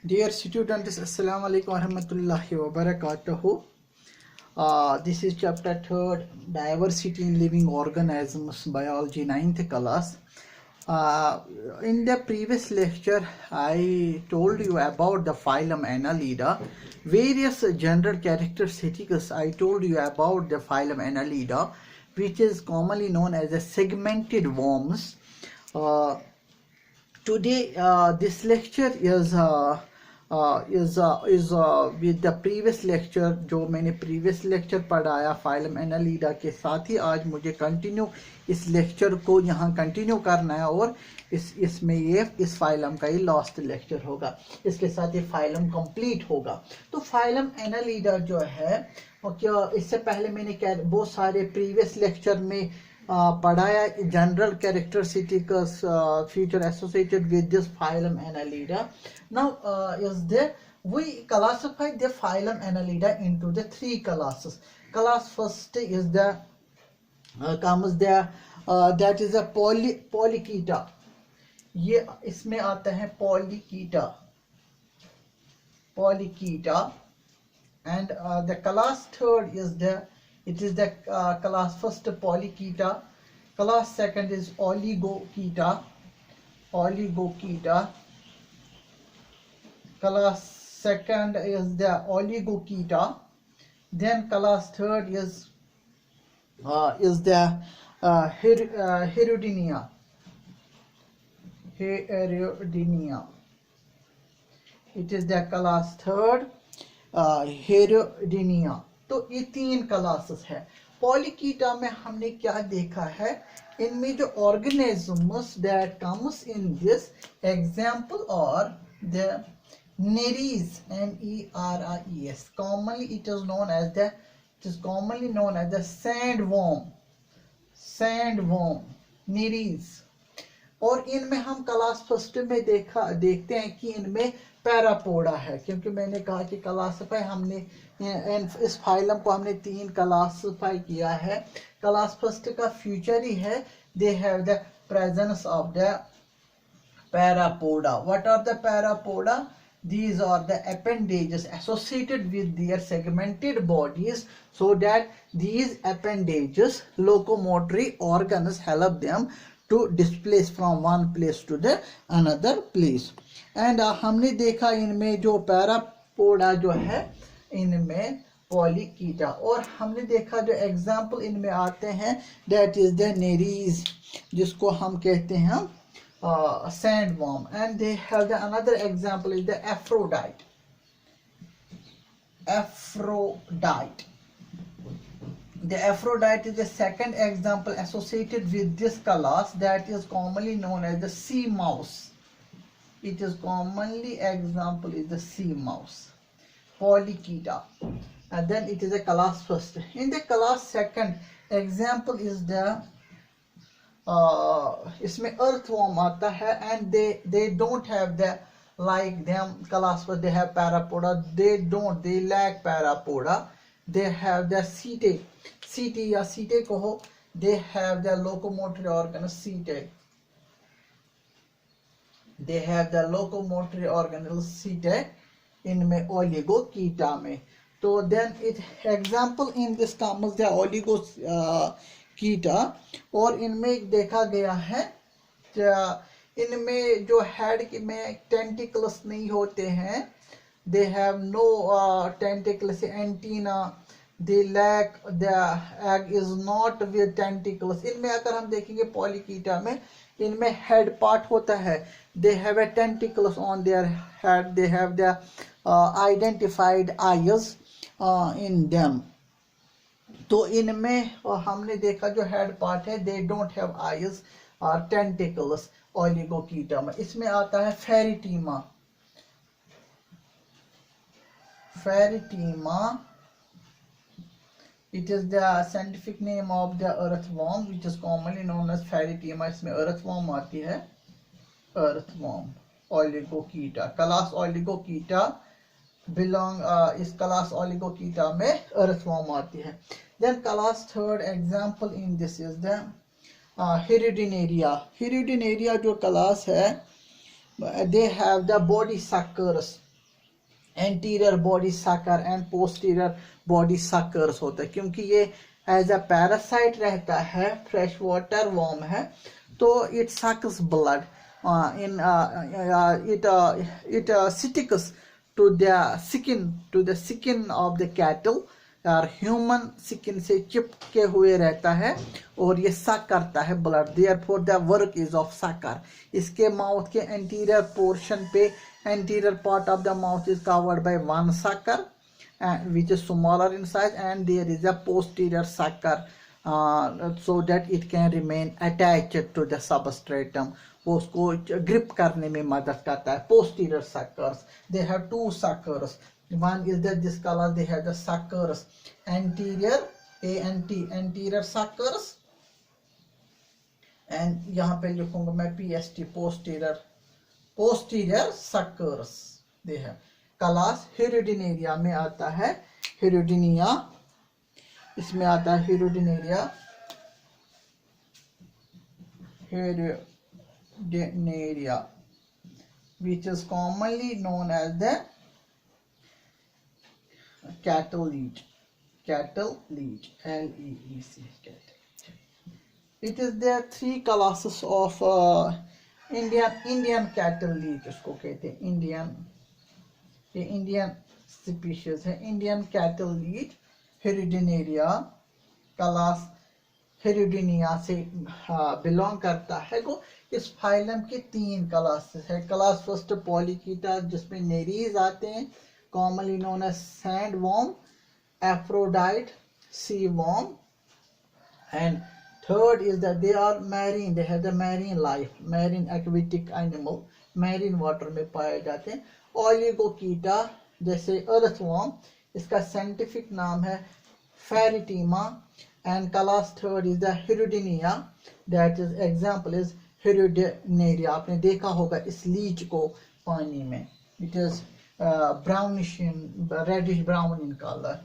Dear students, Assalamu alaikum warahmatullahi wabarakatuh. This is chapter 3, Diversity in Living Organisms, Biology, 9th class. In the previous lecture, I told you about the phylum Annelida. Various general characteristics I told you about the phylum Annelida, which is commonly known as the segmented worms. Today, this lecture is with the previous lecture जो मैंने previous lecture पढ़ाया phylum Annelida के साथ ही आज मुझे continue इस lecture को यहाँ कंटिन्यू करना है और इसमें ये इस फाइलम का ही लास्ट लेक्चर होगा। इसके साथ ये फाइलम कंप्लीट होगा। तो फाइलम एनालिडा जो है क्या इससे पहले मैंने बहुत सारे प्रीवियस लेक्चर में पढ़ाया general characteristics feature associated with this phylum Annelida. Now is there we classify the phylum Annelida into the three classes. Class first is the comes the that is a Polychaeta. ये इसमें आता है Polychaeta and the class third is the it is the class first Polychaeta, class second is Oligochaeta, class second is the Oligochaeta, then class third is the Herodinea. It is the class third Herodinea. तो ये तीन classes है। Polychaeta में हमने क्या देखा है, इनमें जो organisms that comes in this example और the Nereis NERIES commonly it is commonly known as the sandworm Nereis. और इनमें हम क्लास फर्स्ट में देखते हैं कि इनमें पैरापोडा है, क्योंकि मैंने कहा कि क्लासिफाई हमने इस फाइलम को हमने तीन क्लासिफाई किया है। क्लास फर्स्ट का फ्यूचर ही है they have the presence of the parapodia. What are the parapodia? These are the appendages associated with their segmented bodies, so that these appendages locomotory organs help them to displace from one place to the another place. And हमने देखा इनमें जो पैरापोडा जो है इनमें Polychaeta, और हमने देखा जो एग्जाम्पल इनमें आते हैं दैट इज द नेरीज जिसको हम कहते हैं sandworm, and they have the another example is the Aphrodite. The Aphrodite is the second example associated with this class that is commonly known as the sea mouse. It is commonly example is the sea mouse, Polychaeta, and then it is a class first. In the class second example is the इसमें earthworm आता है, and they don't have the like them class first they have parapoda, they lack parapoda, they have the setae या setae कहो, they have the locomotory organ setae, they have the locomotory organelle setae इनमें Oligochaeta में। तो then it example in this comes the Oligochaeta, और इनमें देखा गया है इनमें जो हेड में टेंटिकल्स नहीं होते हैं, they have no tentacles antenna, they lack the egg is not with tentacles. इनमें अगर हम देखेंगे पॉलीकीटा में इनमें हेड पार्ट होता है, they have a tentacles on their head, they have the identified eyes in them. तो इनमें हमने देखा जो हेड पार्ट है दे डोंट हैव आईज और टेंटिकल्स ओलिगोकीटा में। इसमें आता है फेरिटीमा, it is the scientific name of the earthworm which is commonly known as फेरिटीमा। इसमें earthworm आती है, earthworm Oligochaeta, class Oligochaeta belong इस क्लास Oligochaeta में earthworm आती है। Then class third example in this is the Herodinaria जो class है they have the body suckers, anterior body sucker and posterior body suckers होता है, क्योंकि ये एज अ पैरासाइट रहता है, फ्रेश वाटर वॉर्म है, तो it sucks blood in it sticks to the skin of the cattle, और ह्यूमन स्किन से चिपके हुए रहता है और ये सक करता है blood. Therefore the work is of sucker. इसके माउथ के एंटीरियर पोर्शन पे, anterior part of the mouth is covered by one sucker which is smaller in size, and there is a posterior sucker so that it can remain attached to the substratum, वो उसको grip करने में मदद करता है। posterior suckers, they have two suckers, one is that this color, they have the suckers anterior, anterior suckers, and यहाँ पे लिखूंगा मैं PST, posterior suckers they have। Class Hirudinaria में आता है, हिरुडिनिया, इसमें आता है Hirudinaria, which is commonly known as the cattle leech, LEEC, cattle। It is there three classes of Indian cattle leech उसको कहते हैं, इंडियन स्पीशीज है Indian cattle leech, Hirudinaria class, Hirudinaria से बिलोंग करता है। को इस फाइलम के तीन क्लासेस है। क्लास फर्स्ट पॉलीकीटा, जिसमें नेरीज आते हैं, commonly known as sand worm, Aphrodite, sea worm, and third is that they are marine, they have the marine life, marine aquatic animal, marine water में पाए जाते हैं। ओलिगोकीटा जैसे अर्थवॉर्म, इसका साइंटिफिक नाम है Pheretima, and class third is the Hirudinea, that is example is Hirudinaria. आपने देखा होगा इस लीच को पानी में, it is brownish in, reddish brown in colour.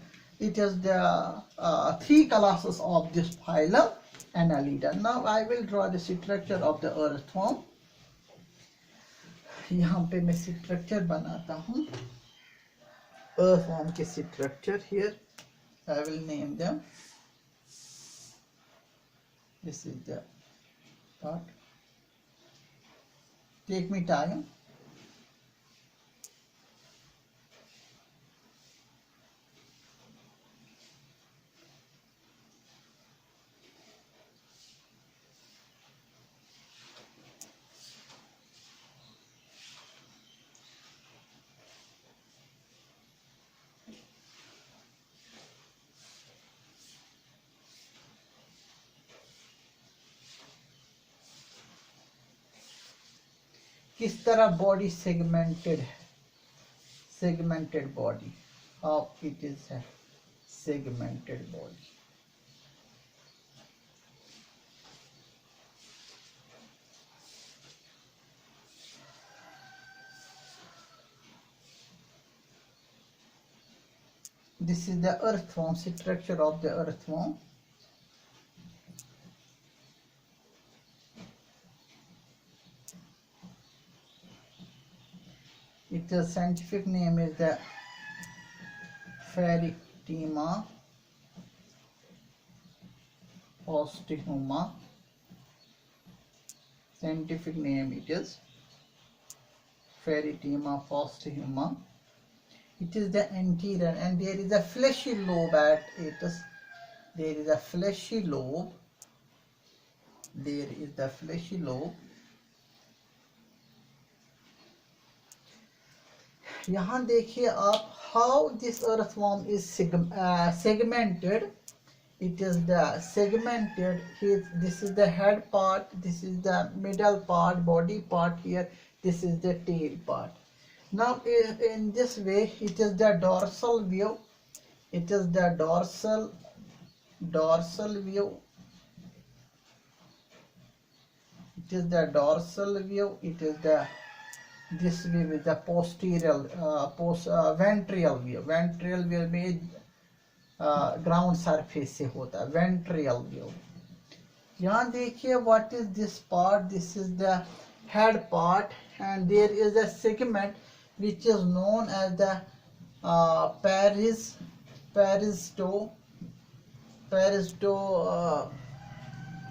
It is the three classes of this phylum Annelida. Now I will draw the structure of the earthworm. यहाँ पे मैं structure बनाता हूँ earthworm के structure। Here I will name them. This is the part. Take me time. किस तरह body segmented है, segmented body, how it is है segmented body. This is the earthworm, structure of the earthworm. Its scientific name is the Pheretima posthuma. Scientific name it is Pheretima posthuma. It is the anterior, and there is a fleshy lobe at it. There is a fleshy lobe. There is the fleshy lobe. यहाँ देखिए आप, how this earthworm is segmented. It is the segmented. This is the head part. This is the middle part, body part here. This is the tail part. Now in this way, it is the dorsal view. It is the dorsal view. It is the dorsal view. It is the this view with the posterior ventral view. Ventral view में ground surface से होता है ventral view। यहाँ देखिए what is this part? This is the head part, and there is a segment which is known as the Peristo.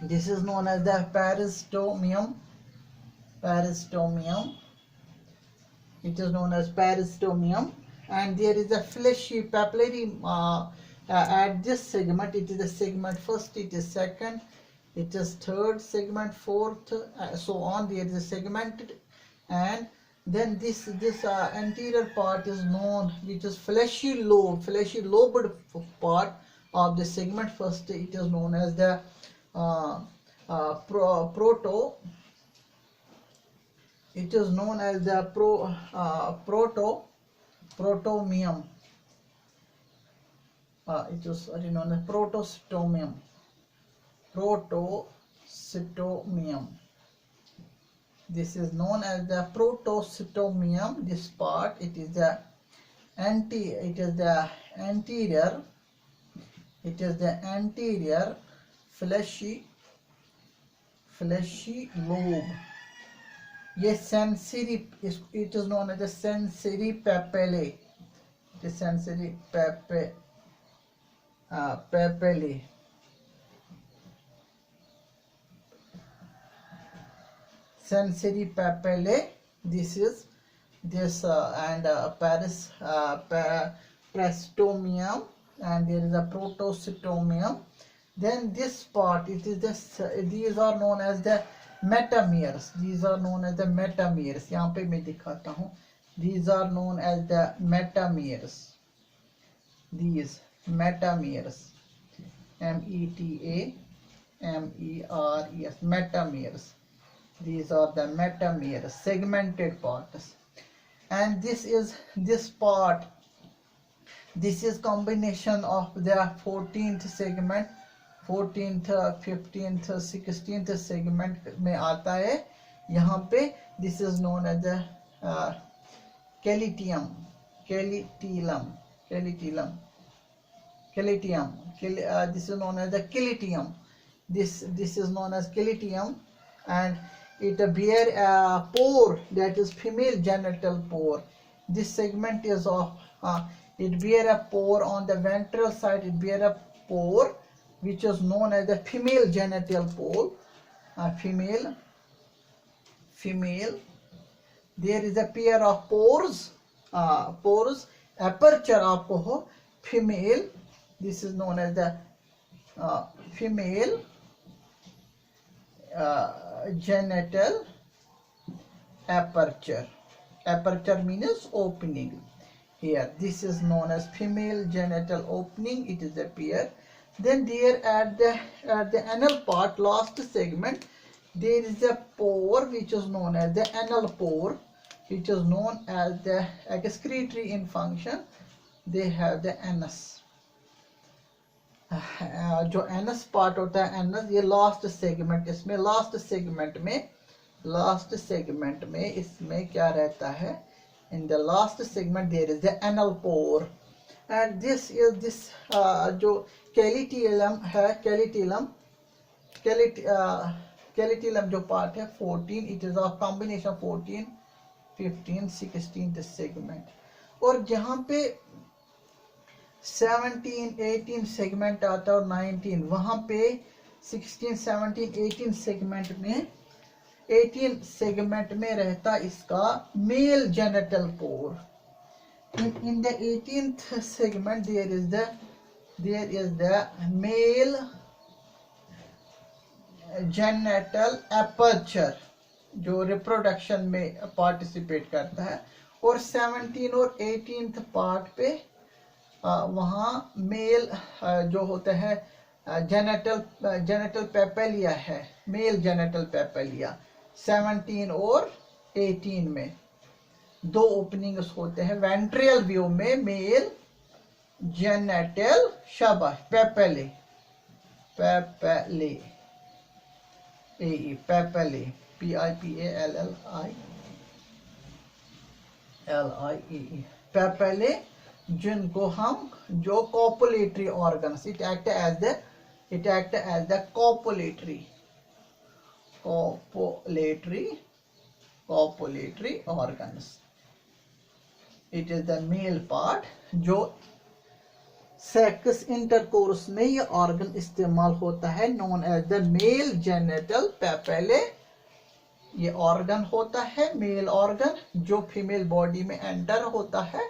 This is known as the peristomium. It is known as peristomium, and there is a fleshy papillary at this segment. It is the segment first, it is second, it is third segment, fourth, so on. There is a segmented, and then this anterior part is known, which is fleshy lobed part of the segment first. It is known as the it is known as the protomium. It is known as protostomium. This is known as the protostomium. This part, it is the anterior fleshy lobe. Yes, sensory, it is known as the sensory papillae. The sensory papillae. Sensory papillae. This is and peristomium, and there is a protostomium. Then this part, it is these are known as the metameres. These are known as the metameres. यहाँ पे मैं दिखाता हूँ. These are known as the metameres. These metameres. metameres. Metameres. These are the metameres, segmented parts. And this part. This is combination of the 14th segment. 14th, 15th, 16th segment में आता है यहाँ पे. This is known as the calitium. This is known as the calitium. This is known as calitium, and it bear a pore, that is female genital pore. This segment is of it bear a pore on the ventral side. It bear a pore which is known as the female genital pore. Female. There is a pair of pores. Aperture आपको हो. Female. This is known as the female genital aperture. Aperture means opening. Here, this is known as female genital opening. It is a pair. Then there at the anal part, last segment, there is a pore which is known as the anal pore, which is known as the excretory in function. They have the anus. जो anus part होता है, anus, ये last segment. इसमें last segment में इसमें क्या रहता है? In the last segment there is the anal pore, and this is जो कैलिटिलम है, कैलिटिलम जो पार्ट है 14, it is a combination 14, 15, 16 segment. और जहाँ पे 17, 18 सेगमेंट आता है और 19, वहाँ पे 16, 17, 18 सेगमेंट में 18 सेगमेंट में रहता इसका male genital pore. In the 18th segment there is the male genital aperture जो रिप्रोडक्शन में पार्टिसिपेट करता है, और 17 और 18th पार्ट पे वहाँ मेल जो होता है जेनिटल पेपेलिया है, मेल जेनिटल पेपेलिया 17 और 18 में दो ओपनिंग्स होते हैं. वेंट्रियल व्यू में मेल जेनिटल शाबाश पेपेले PIPALLIE पेपेले, जिनको हम जो copulatory organs, it act as the copulatory organs. It is the male part, जो सेक्स इंटरकोर्स में ये ऑर्गन इस्तेमाल होता है, known as the male genital. पहले ये ऑर्गन होता है मेल ऑर्गन, जो फीमेल बॉडी में एंटर होता है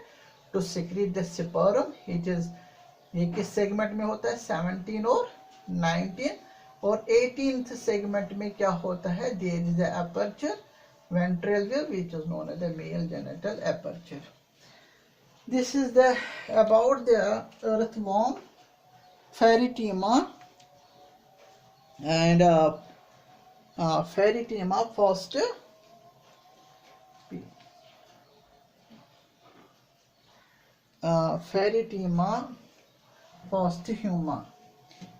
to secrete the sperm. It is, ये किस सेगमेंट में होता है, 17 और 19। और 18th सेगमेंट में क्या होता है, there is the aperture ventral view which is known as the male genital aperture. This is the about the earthworm Pheretima and Pheretima first Pheretima posthuma.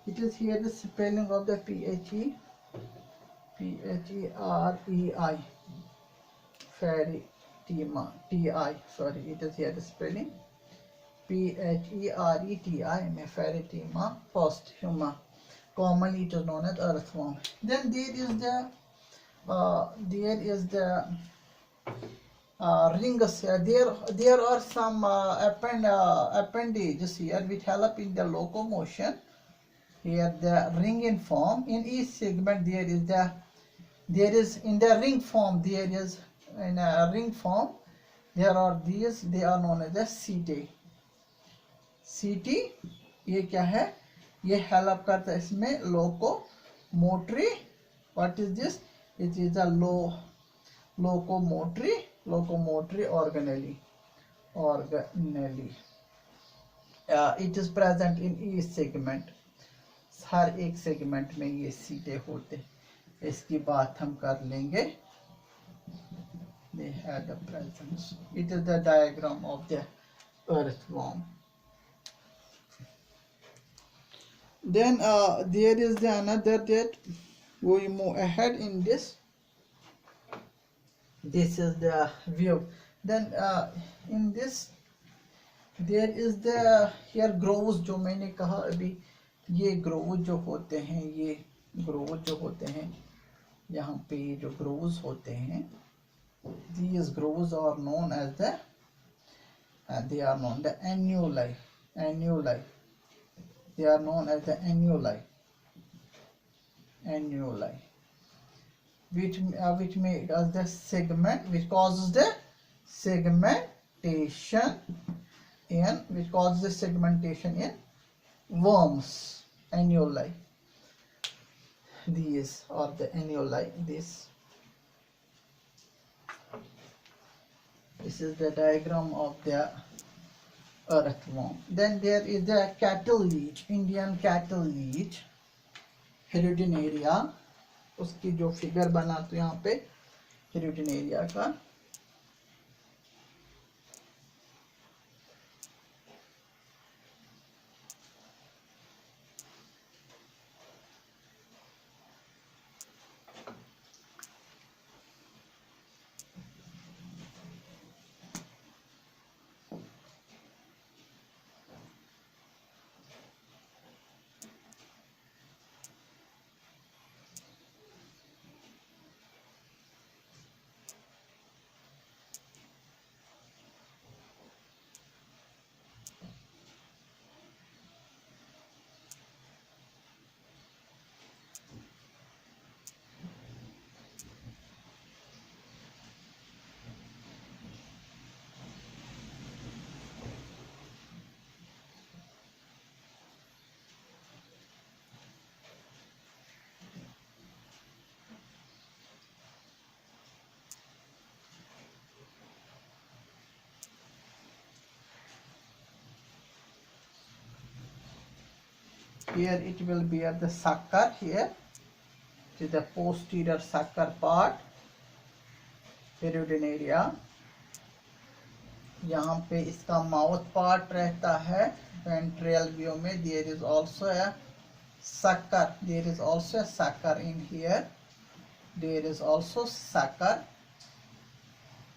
It is here the spelling of the Pherei, Pheretima, Ti, sorry, it is here the spelling Phereti, Pheretima posthuma. Commonly it is known as earthworm. Then there is the rings here. There are some appendages here which help in the locomotion. Here the ring in form. In each segment there is in the ring form, there is in a ring form there are these, they are known as the setae. Setae ये क्या है, ये help करता है इसमें locomotory. What is this, it is the locomotory organelle, it is present in each segment. हर एक segment में ये सीटें होते, इसकी बात हम कर लेंगे। They had the presence. It is the diagram of the earthworm. Then there is the another that we move ahead in this. This is the view. Then in this there is the here grooves, जो मैंने कहा अभी, ये grooves जो होते हैं, ये grooves जो होते हैं, यहाँ पे जो grooves होते हैं, these grooves are known as the they are known the annuli. They are known as the annuli, which make us the segment, which causes the segmentation in worms. Annuli. These are the annuli. This is the diagram of the earthworm. Then there is the cattle leech, Indian cattle leech, Hirudinaria. उसकी जो figure बना तो यहाँ पे Hirudinaria का, here it will be at the sucker. Here it is the posterior sucker part, Hirudinaria. यहाँ पे इसका माउथ पार्ट रहता है वेंट्रल व्यू में. There is also a sucker. In here. There is also sucker.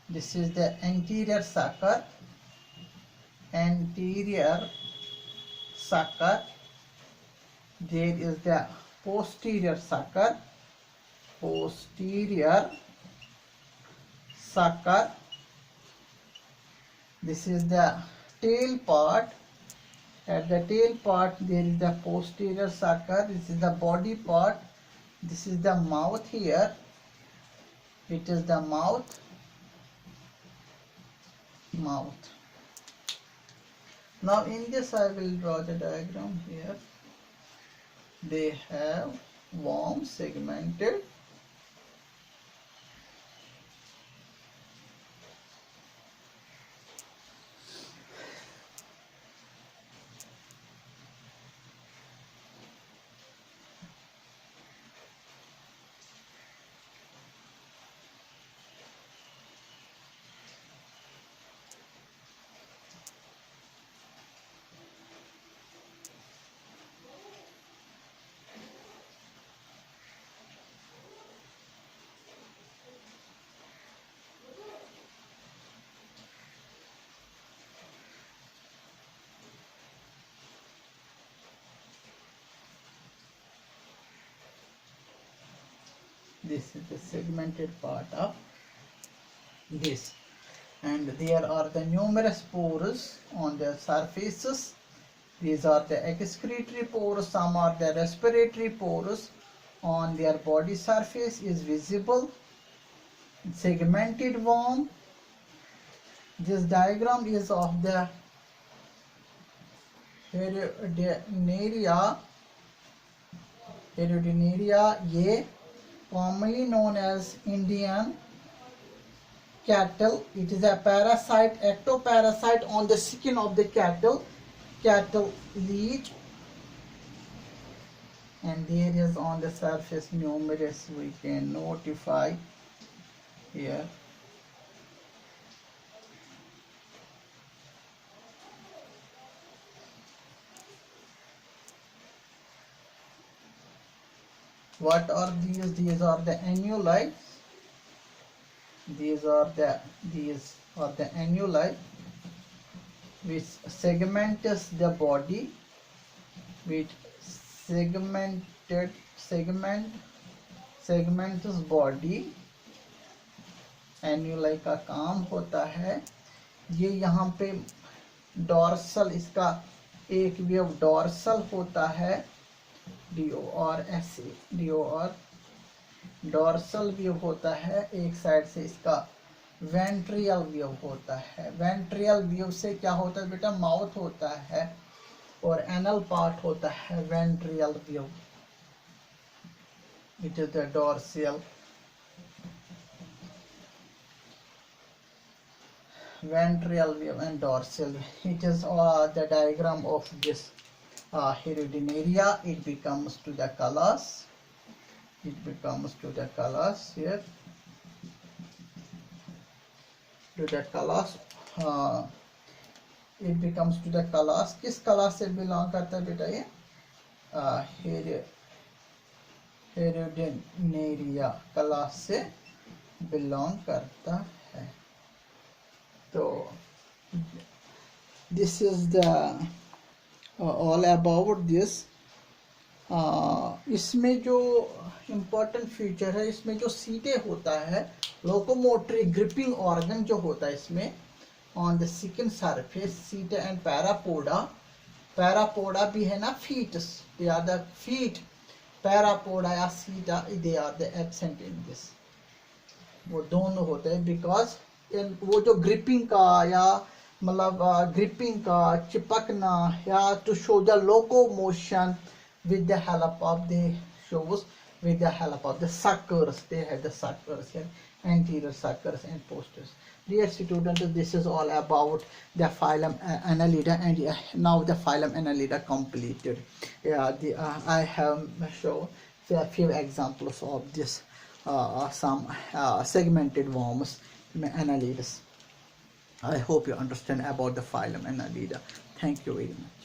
This is the anterior sucker. There is the posterior sucker. This is the tail part. At the tail part there is the posterior sucker. This is the body part. This is the mouth here. It is the mouth. Now in this I will draw the diagram here. They have worm segmented. This is the segmented part of this, and there are the numerous pores on their surfaces. These are the excretory pores, some are the respiratory pores. On their body surface is visible segmented worm. This diagram is of the Heredinaria A, commonly known as Indian cattle. It is a parasite, ectoparasite on the skin of the cattle leech, and there is on the surface numerous, we can notify here. What are these? These are the annuli. These are the annuli which segments the body, which segments body. annuli का काम होता है, ये यहाँ पे dorsal, इसका एक व्यव डॉर्सल होता है, डॉर्सल व्यू होता है, एक साइड से इसका वेंट्रियल व्यू होता है। वेंट्रियल व्यू से क्या होता है बेटा, माउथ होता है, और एनल पार्ट होता है ventral view. It is the dorsal, ventral view and dorsal. It is the diagram of this Heredinaria. It becomes to the callus. It becomes to the callus here. To the callus. It becomes to the callus. किस callus से belong करता है बेटा ये? Heredinaria callus से belong करता है। तो this is the all about this. इसमें जो इम्पोर्टेंट फीचर है, इसमें जो सीटें होता है, लोकोमोटरी ग्रिपिंग ऑर्गन जो होता है इसमें on the skin surface, setae and parapodia. Parapodia भी है ना, feets, they are the feet. Parapodia या seta, they are the absent in this. वो दोनों होते हैं बिकॉज वो जो ग्रिपिंग का या मतलब ग्रिपिंग का चिपकना या to show the locomotion with the help of the shows, with the help of the suckers. They have the suckers here, anterior suckers and posters. Dear students, this is all about the phylum Annelida, and now the phylum Annelida completed. I have shown a few examples of this some segmented worms, Annelids. I hope you understand about the phylum Annelida. Thank you very much.